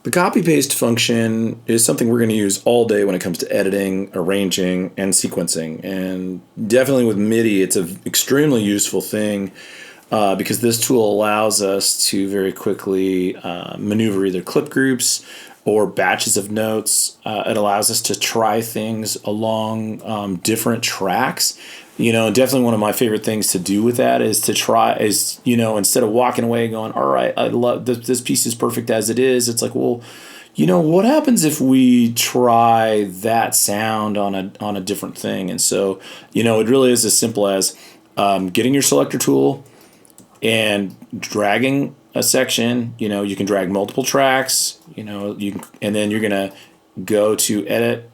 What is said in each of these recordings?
The copy paste function is something we're going to use all day when it comes to editing, arranging, and sequencing. And definitely with MIDI, it's an extremely useful thing because this tool allows us to very quickly maneuver either clip groups or batches of notes. It allows us to try things along different tracks. Definitely one of my favorite things to do with that is to try, instead of walking away going, all right, I love this piece is perfect as it is. It's like, well, what happens if we try that sound on a different thing? And so, it really is as simple as getting your selector tool and dragging a section. You can drag multiple tracks. And then you're gonna go to edit,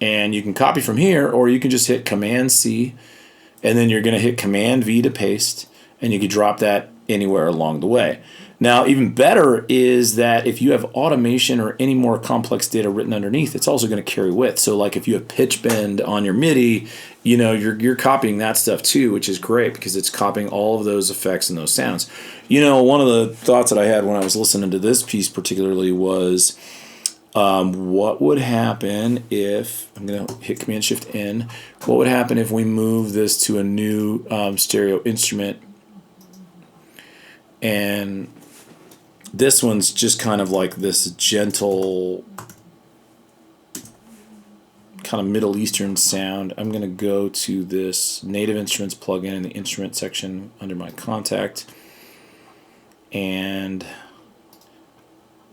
and you can copy from here, or you can just hit Command C, and then you're going to hit Command V to paste, and you can drop that anywhere along the way. Now, even better is that if you have automation or any more complex data written underneath, it's also going to carry with. So, like if you have pitch bend on your MIDI, you're copying that stuff too, which is great because it's copying all of those effects and those sounds. One of the thoughts that I had when I was listening to this piece particularly was, what would happen if, I'm going to hit Command Shift N, what would happen if we move this to a new stereo instrument, and this one's just kind of like this gentle kind of Middle Eastern sound. I'm going to go to this Native Instruments plugin in the instrument section under my contact and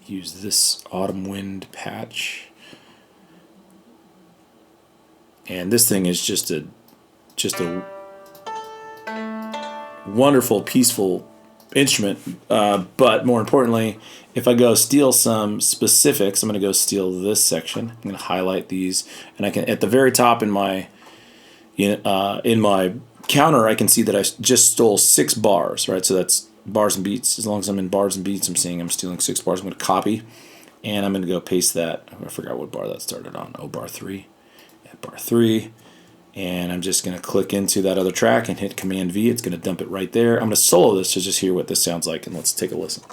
use this Autumn Wind patch, and this thing is just a wonderful, peaceful instrument. But more importantly, if I go steal some specifics, I'm going to go steal this section. I'm going to highlight these, and I can at the very top in my counter, I can see that I just stole 6 bars, right? So that's bars and beats. As long as I'm in bars and beats, I'm stealing 6 bars. I'm going to copy, and I'm going to go paste that. I forgot what bar that started on. Oh, bar 3. Yeah, bar 3. And I'm just going to click into that other track and hit Command V. It's going to dump it right there. I'm going to solo this to just hear what this sounds like, and let's take a listen.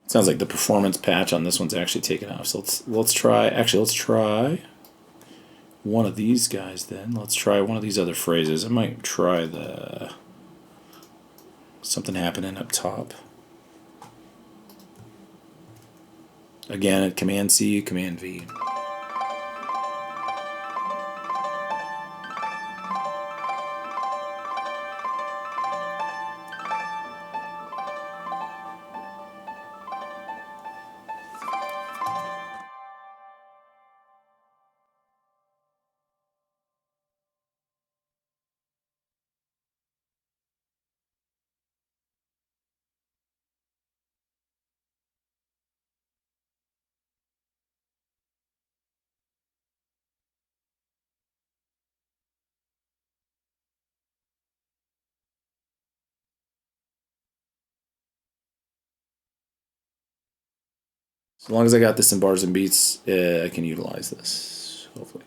Sounds like the performance patch on this one's actually taken off. So let's try one of these guys then. Let's try one of these other phrases. I might try the something happening up top. Again at Command C, Command V. As long as I got this in bars and beats, I can utilize this, hopefully.